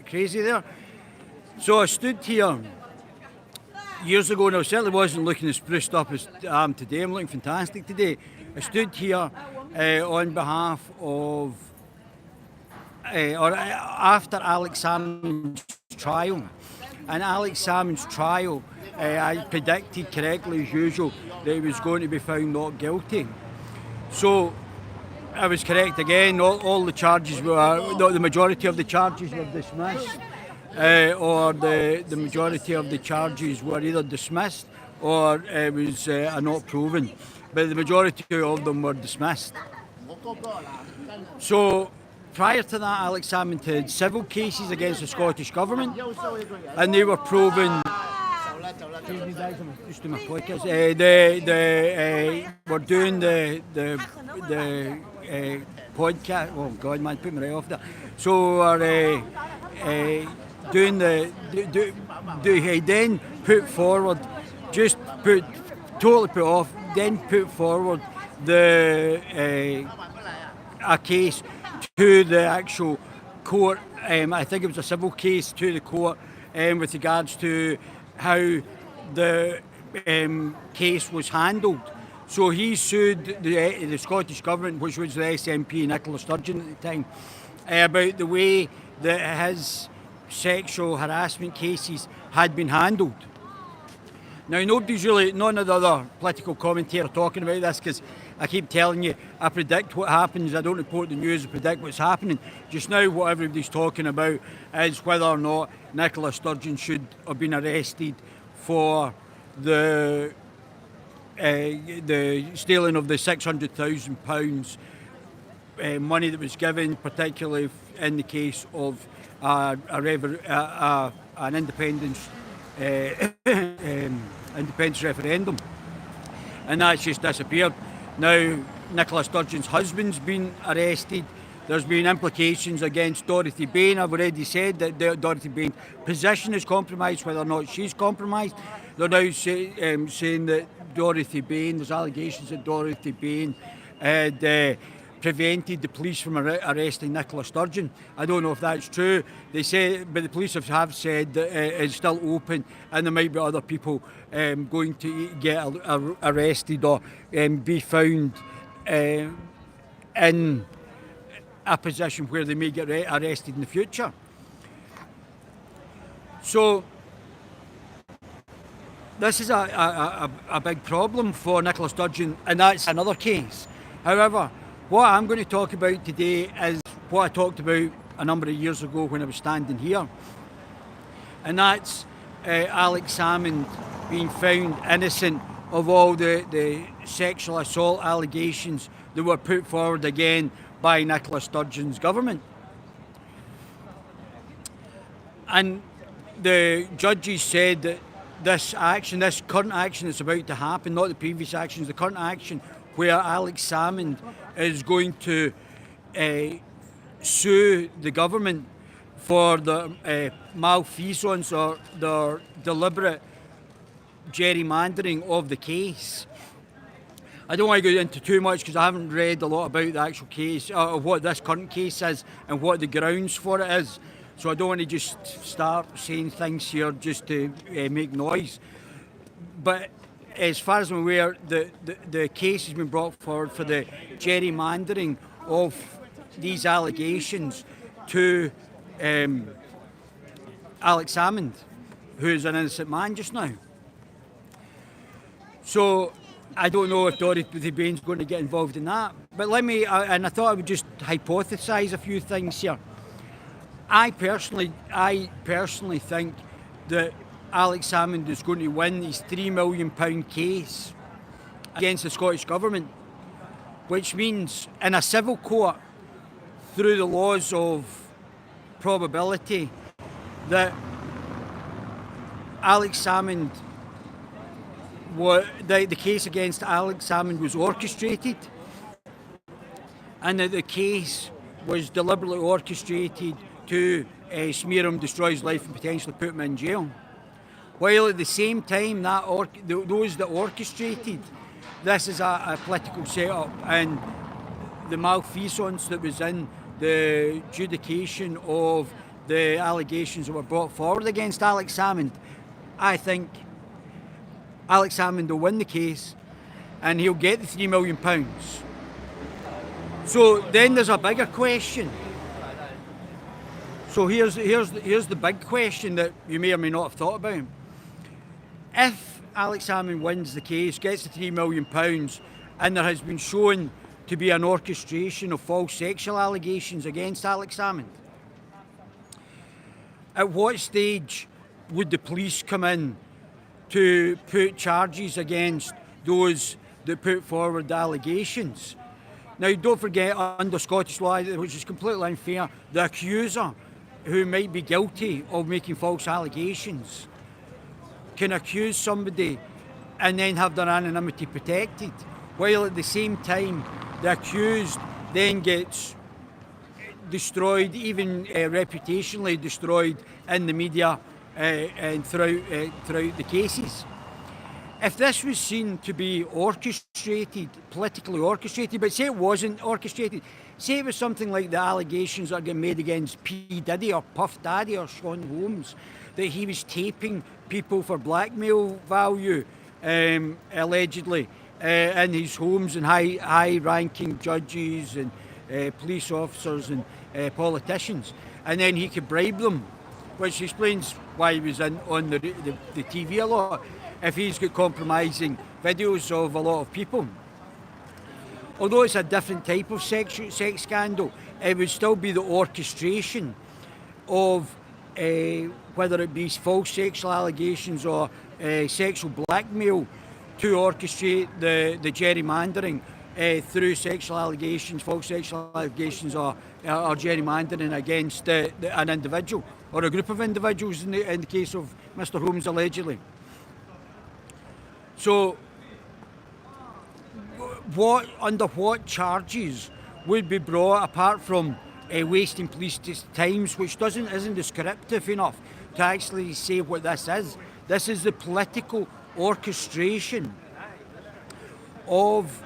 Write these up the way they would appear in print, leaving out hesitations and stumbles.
crazy there. So I stood here years ago, and I certainly wasn't looking as spruced up as I am today. I'm looking fantastic today. I stood here on behalf of, or after Alex Salmond's trial. And Alex Salmond's trial, I predicted correctly as usual that he was going to be found not guilty. So I was correct again. All the charges were, the majority of the charges were dismissed. Or the majority of the charges were either dismissed or it was not proven. But the majority of them were dismissed. So prior to that, Alex Salmond had civil cases against the Scottish Government, and they were proven. Just do my podcast. They were doing the podcast. Oh God, man, put me right off there. So doing he then put forward, totally put off, then put forward a case to the actual court. I think it was a civil case to the court with regards to how the case was handled. So he sued the Scottish Government, which was the SNP, Nicola Sturgeon at the time, about the way that his sexual harassment cases had been handled. Now, none of the other political commentators are talking about this, because I keep telling you, I predict what happens. I don't report the news, I predict what's happening. Just now, what everybody's talking about is whether or not Nicola Sturgeon should have been arrested for the stealing of the £600,000 money that was given, particularly in the case of an independence referendum, and that's just disappeared. Now, Nicola Sturgeon's husband's been arrested. There's been implications against Dorothy Bain. I've already said that Dorothy Bain's position is compromised, whether or not she's compromised. They're now saying that there's allegations that Dorothy Bain had prevented the police from arresting Nicola Sturgeon. I don't know if that's true. They say, but the police have said that it's still open, and there might be other people going to get arrested or be found in a position where they may get arrested in the future. So this is a big problem for Nicola Sturgeon, and that's another case. However, what I'm going to talk about today is what I talked about a number of years ago when I was standing here, and that's Alex Salmond being found innocent of all the sexual assault allegations that were put forward again by Nicola Sturgeon's government. And the judges said that this current action that's about to happen, not the previous actions, the current action where Alex Salmond is going to sue the government for the malfeasance or the deliberate gerrymandering of the case. I don't want to go into too much because I haven't read a lot about the actual case, of what this current case is and what the grounds for it is. So I don't want to just start saying things here just to make noise. But as far as I'm aware, the case has been brought forward for the gerrymandering of these allegations to Alex Salmond, who is an innocent man just now. So I don't know if Dorothy Bain's going to get involved in that. But and I thought I would just hypothesise a few things here. I personally think that Alex Salmond is going to win his £3 million case against the Scottish Government, which means in a civil court, through the laws of probability, that Alex Salmond, the case against Alex Salmond was orchestrated, and that the case was deliberately orchestrated to smear him, destroy his life, and potentially put him in jail. While at the same time, those that orchestrated this is a political setup, and the malfeasance that was in the adjudication of the allegations that were brought forward against Alex Salmond, I think Alex Salmond will win the case and he'll get the £3 million. So then there's a bigger question. So here's the big question that you may or may not have thought about. If Alex Salmond wins the case, gets the £3 million, and there has been shown to be an orchestration of false sexual allegations against Alex Salmond, at what stage would the police come in to put charges against those that put forward the allegations? Now, don't forget, under Scottish law, which is completely unfair, the accuser, who might be guilty of making false allegations, can accuse somebody and then have their anonymity protected, while at the same time the accused then gets destroyed, even reputationally destroyed in the media and throughout the cases. If this was seen to be orchestrated, politically orchestrated, but say it wasn't orchestrated, say it was something like the allegations that are getting made against P. Diddy or Puff Daddy or Sean Holmes, that he was taping people for blackmail value, allegedly, in his homes, and high-ranking judges and police officers and politicians, and then he could bribe them, which explains why he was on the TV a lot, if he's got compromising videos of a lot of people. Although it's a different type of sex scandal, it would still be the orchestration of whether it be false sexual allegations or sexual blackmail to orchestrate the gerrymandering through sexual allegations, false sexual allegations, or gerrymandering against an individual or a group of individuals in the case of Mr. Holmes, allegedly. So, under what charges would be brought, apart from wasting police times, which isn't descriptive enough to actually say what this is? This is the political orchestration of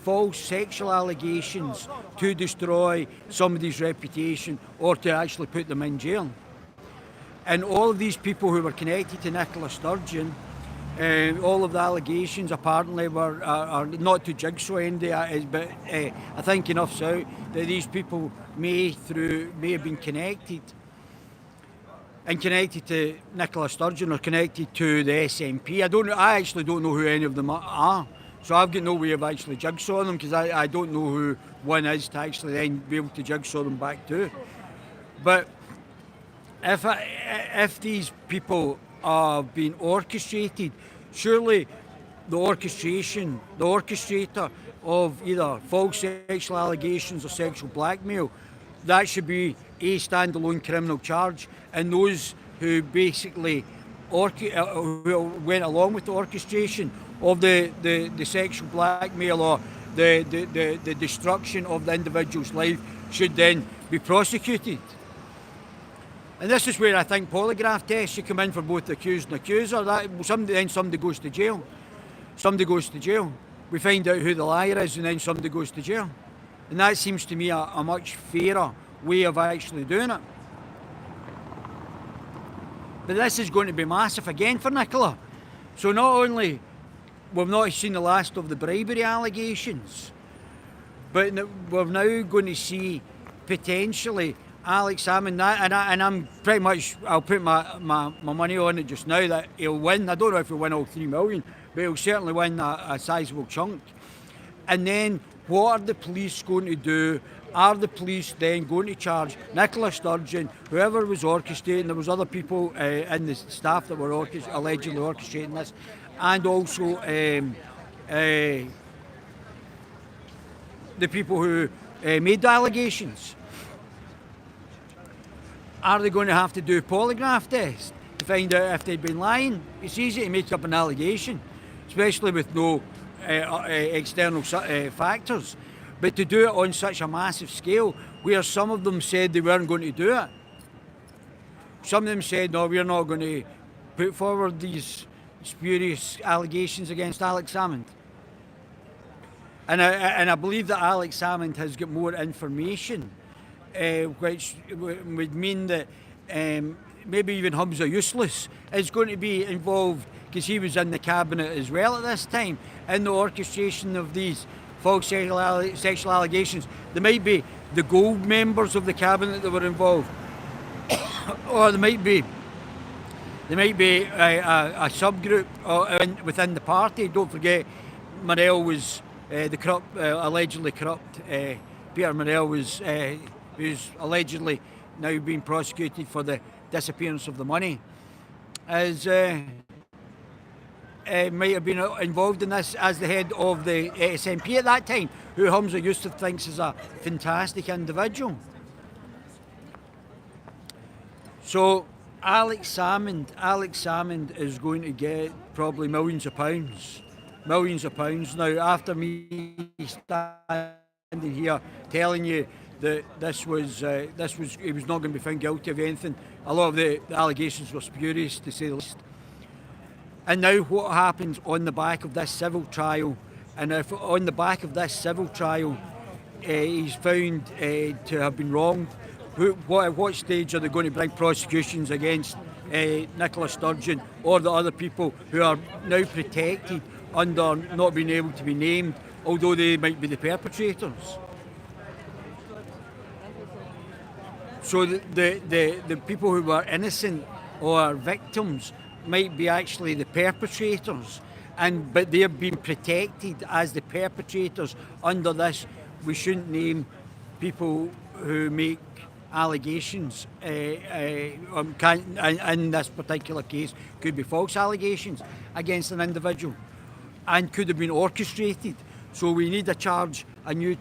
false sexual allegations to destroy somebody's reputation or to actually put them in jail. And all of these people who were connected to Nicola Sturgeon, all of the allegations apparently are not to jigsaw end, but I think enough's out that these people may have been connected to Nicola Sturgeon or connected to the SNP. I actually don't know who any of them are. So I've got no way of actually jigsawing them, because I don't know who one is to actually then be able to jigsaw them back to. But if these people are being orchestrated, surely the orchestrator of either false sexual allegations or sexual blackmail, that should be a standalone criminal charge, and those who basically who went along with the orchestration of the sexual blackmail or the destruction of the individual's life should then be prosecuted. And this is where I think polygraph tests should come in for both the accused and accuser. Somebody goes to jail. Somebody goes to jail. We find out who the liar is, and then somebody goes to jail. And that seems to me a much fairer way of actually doing it. But this is going to be massive again for Nicola. So not only we've not seen the last of the bribery allegations, but we're now going to see potentially Alex Salmond, and I'm pretty much, I'll put my money on it just now that he'll win. I don't know if he'll win all 3 million, but he'll certainly win a sizable chunk. And then what are the police going to do? Are the police then going to charge Nicola Sturgeon, whoever was orchestrating? There was other people in the staff that were allegedly orchestrating this, and also the people who made the allegations. Are they going to have to do a polygraph test to find out if they've been lying? It's easy to make up an allegation, especially with no external factors. But to do it on such a massive scale, where some of them said they weren't going to do it. Some of them said, no, we're not going to put forward these spurious allegations against Alex Salmond. And I believe that Alex Salmond has got more information which would mean that maybe even Humza Useless is going to be involved, because he was in the cabinet as well at this time, in the orchestration of these false sexual allegations. There might be the gold members of the cabinet that were involved, or there might be a subgroup within the party. Don't forget, Morell was the corrupt, allegedly corrupt. Peter Morell was who's allegedly now being prosecuted for the disappearance of the money, might have been involved in this as the head of the SNP at that time, who Humza Yusuf thinks is a fantastic individual. So Alex Salmond is going to get probably millions of pounds. Now, after me standing here telling you that he was not going to be found guilty of anything, a lot of the allegations were spurious, to say the least. And now what happens on the back of this civil trial, and if on the back of this civil trial he's found to have been wronged, at what stage are they going to bring prosecutions against Nicola Sturgeon or the other people who are now protected under not being able to be named, although they might be the perpetrators? So the people who were innocent or victims might be actually the perpetrators, but they're being protected as the perpetrators under this. We shouldn't name people who make allegations, in this particular case, could be false allegations against an individual and could have been orchestrated. So we need a new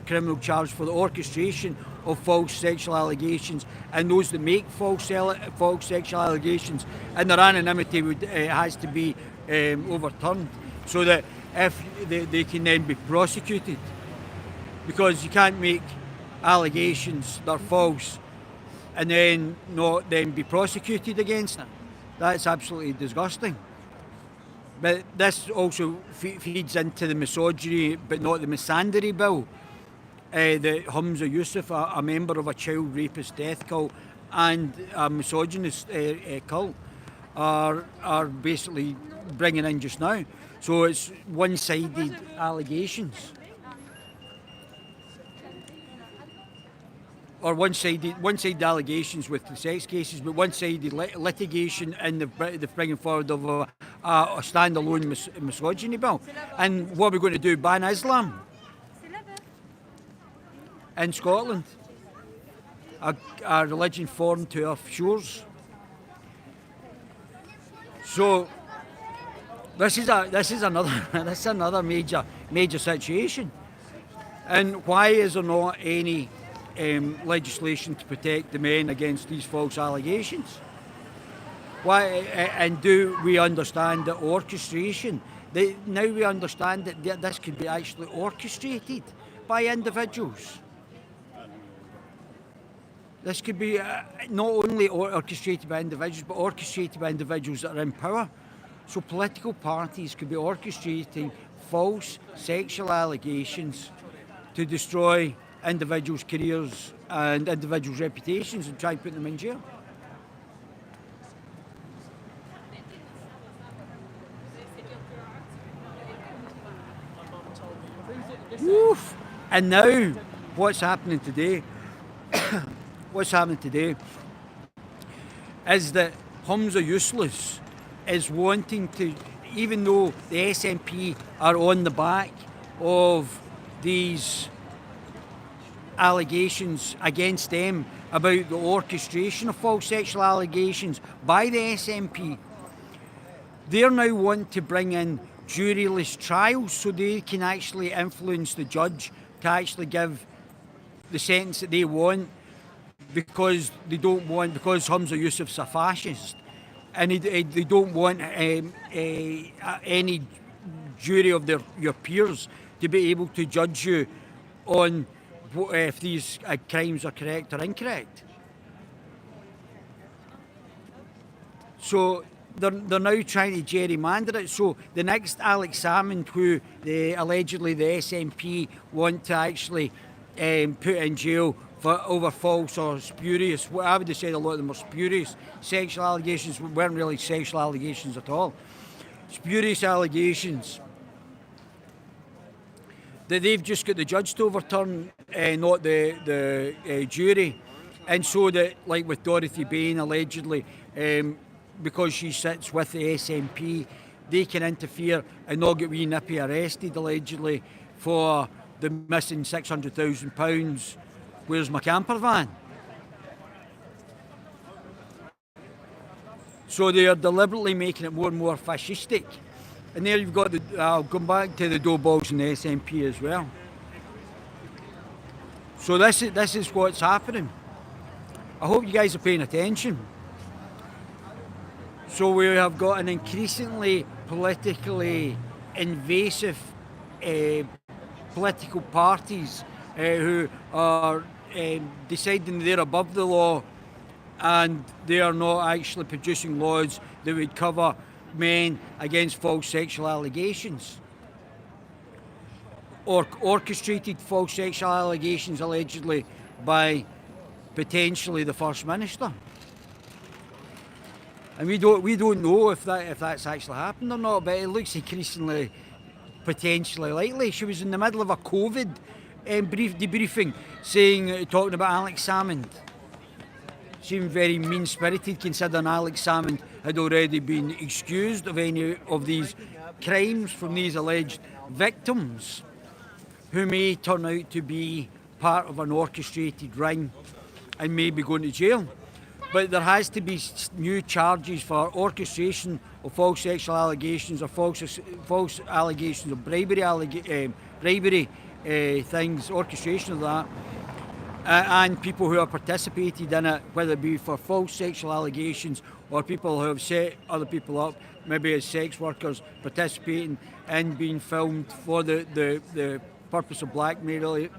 criminal charge for the orchestration of false sexual allegations, and those that make false sexual allegations, and their anonymity has to be overturned, so that if they can then be prosecuted, because you can't make allegations that are false and then not then be prosecuted against it. That's absolutely disgusting. But this also feeds into the misogyny, but not the misandry bill, that Humza Yusuf, a member of a child rapist death cult and a misogynist cult, are basically bringing in just now. So it's one-sided allegations. Or one-sided allegations with the sex cases, but one-sided litigation in the bringing forward of a standalone misogyny bill. And what are we going to do? Ban Islam in Scotland, a religion foreign to our shores. So this is another major situation. And why is there not any legislation to protect the men against these false allegations? Why? And do we understand that orchestration? Now we understand that this could be actually orchestrated by individuals. This could be not only orchestrated by individuals, but orchestrated by individuals that are in power. So political parties could be orchestrating false sexual allegations to destroy individuals' careers and individuals' reputations and try and put them in jail. Woof. And now, what's happening today? Is that Humza Useless is wanting to, even though the SNP are on the back of these allegations against them about the orchestration of false sexual allegations by the SNP, they're now wanting to bring in juryless trials so they can actually influence the judge to actually give the sentence that they want, because Humza Yusuf's a fascist, and they don't want any jury of your peers to be able to judge you on if these crimes are correct or incorrect. So they're now trying to gerrymander it. So the next Alex Salmond, who allegedly the SNP want to actually put in jail for over false or spurious. Well, I would have said a lot of them were spurious sexual allegations. Weren't really sexual allegations at all. Spurious allegations that they've just got the judge to overturn, not the jury. And so that, like with Dorothy Bain, allegedly, because she sits with the SNP, they can interfere and not get wee Nippy arrested, allegedly, for the missing £600,000. Where's my camper van? So they are deliberately making it more and more fascistic. And there you've got the, I'll come back to the dough balls and the SNP as well. So this is what's happening. I hope you guys are paying attention. So we have got an increasingly politically invasive political parties who are deciding they're above the law, and they are not actually producing laws that would cover men against false sexual allegations or orchestrated false sexual allegations allegedly by potentially the First Minister. And we don't know if that's actually happened or not, but it looks increasingly potentially likely. She was in the middle of a COVID debriefing, talking about Alex Salmond. Seemed very mean-spirited, considering Alex Salmond had already been excused of any of these crimes from these alleged victims, who may turn out to be part of an orchestrated ring and may be going to jail. But there has to be new charges for orchestration of false sexual allegations or false allegations of bribery things, orchestration of that, and people who have participated in it, whether it be for false sexual allegations or people who have set other people up, maybe as sex workers, participating in being filmed for the purpose of blackmail,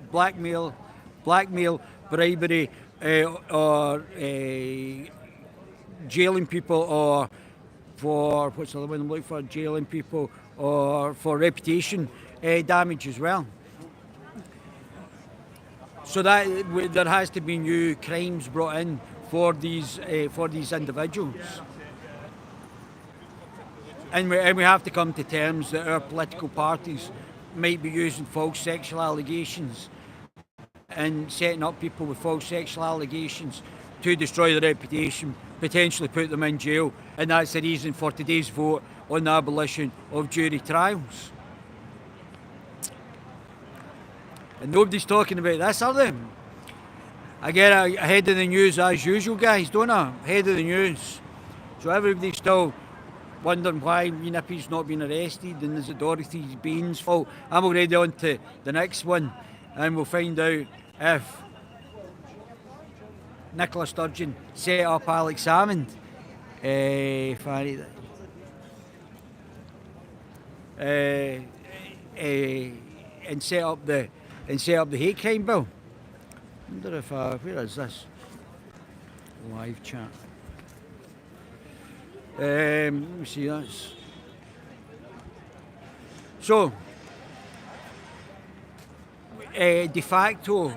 bribery, or jailing people, or for what's the other one I'm looking for? Jailing people, or for reputation damage as well. So that there has to be new crimes brought in for these individuals, and we have to come to terms that our political parties might be using false sexual allegations and setting up people with false sexual allegations to destroy their reputation, potentially put them in jail, and that's the reason for today's vote on the abolition of jury trials. And nobody's talking about this, are they? I get ahead of the news as usual, guys, don't I? Ahead of the news. So everybody's still wondering why Nippy's not been arrested and is it Dorothy Bain's fault. I'm already on to the next one, and we'll find out if Nicola Sturgeon set up Alex Salmond and set up the hate crime bill. I wonder if where is this live chat? Let me see this. So de facto,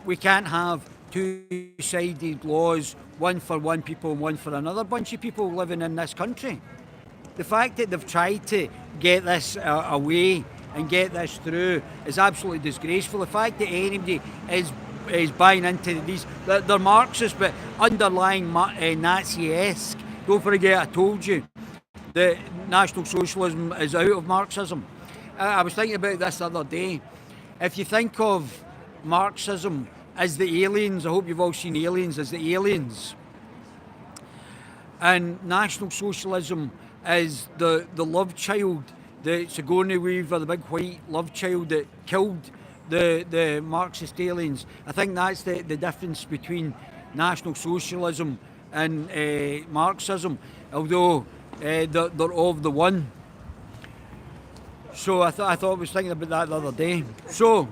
we can't have two-sided laws, one for one people and one for another bunch of people living in this country. The fact that they've tried to get this away and get this through is absolutely disgraceful. The fact that anybody is buying into these, they're Marxist but underlying Nazi-esque. Don't forget I told you that National Socialism is out of Marxism. I was thinking about this the other day. If you think of Marxism as the aliens, I hope you've all seen Aliens as the aliens, and National Socialism is the love child, the Sigourney Weaver, the big white love child that killed the Marxist aliens. I think that's the difference between National Socialism and Marxism, although they're of the one. So I thought I was thinking about that the other day. So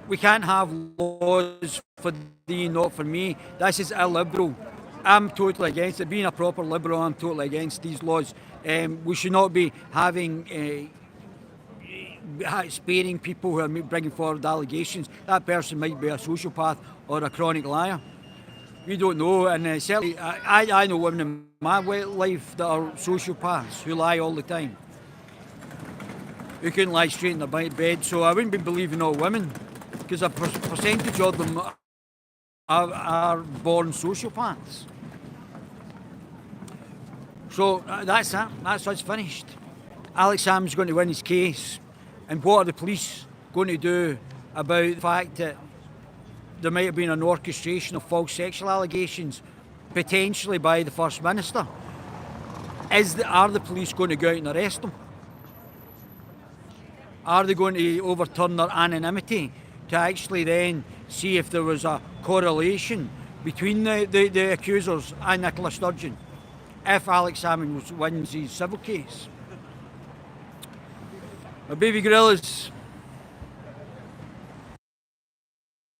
we can't have laws for thee, not for me. This is illiberal. I'm totally against it. Being a proper liberal, I'm totally against these laws. We should not be having sparing people who are bringing forward allegations, that person might be a sociopath or a chronic liar. We don't know, and certainly I know women in my life that are sociopaths who lie all the time, who couldn't lie straight in their bed. So I wouldn't be believing all women, because a percentage of them are born sociopaths. So that's that. That's us finished. Alex Salmond's going to win his case, and what are the police going to do about the fact that there might have been an orchestration of false sexual allegations, potentially by the First Minister? Are the police going to go out and arrest them? Are they going to overturn their anonymity to actually then see if there was a correlation between the accusers and Nicola Sturgeon if Alex Salmond wins his civil case? Well, baby gorillas,